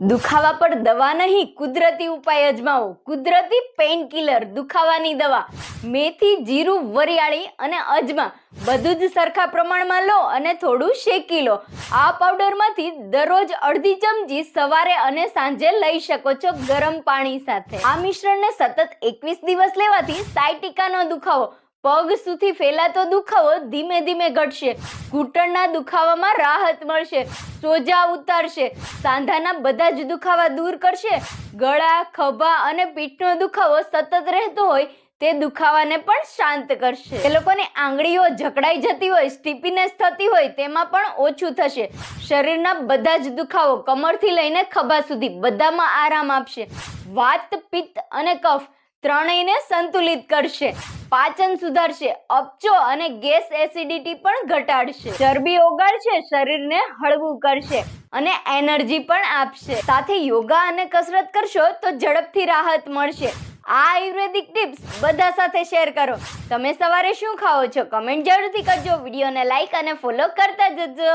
દુખાવા પર દવા નહીં, કુદરતી ઉપાય અજમાવો. કુદરતી પેઇન કિલર, દુખાવાની દવા. મેથી, જીરું, વરિયાળી અને અજમા બધું જ સરખા પ્રમાણમાં લો અને થોડું શેકી લો. આ પાવડરમાંથી દરરોજ અડધી ચમચી સવારે અને સાંજે લઈ શકો છો ગરમ પાણી સાથે. આ મિશ્રણને સતત 21 દિવસ લેવાથી સાયટિકાનો દુખાવો, પગ સુધી ફેલાતો દુખાવો ધીમે ધીમે ઘટશે. ઘૂંટણના દુખાવામાં રાહત મળશે. સોજા ઉતારશે. સાંધાના બધા જ દુખાવા દૂર કરશે. ગળા, ખભા અને પીઠનો દુખાવો સતત રહેતો હોય તે દુખાવાને પણ શાંત કરશે. એ લોકોની આંગળીઓ જકડાઈ જતી હોય, સ્ટીપીનેસ થતી હોય તેમાં પણ ઓછું થશે. શરીરના બધા જ દુખાવો કમરથી લઈને ખભા સુધી બધામાં આરામ આપશે. વાત, પિત્ત અને કફ ત્રણેયને સંતુલિત કરશે. પાચન સુધારશે. અપચો અને ગેસ એસિડિટી પણ ઘટાડશે. ચરબી ઓગાળશે, શરીરને હળવું કરશે અને એનર્જી પણ આપશે. સાથે યોગા અને કસરત કરશો તો ઝડપથી રાહત મળશે. આ આયુર્વેદિક ટિપ્સ બધા સાથે શેર કરો. તમે સવારે શું ખાઓ છો? કમેન્ટ જરૂરથી કરજો. વિડીયોને લાઈક અને ફોલો કરતા જજો.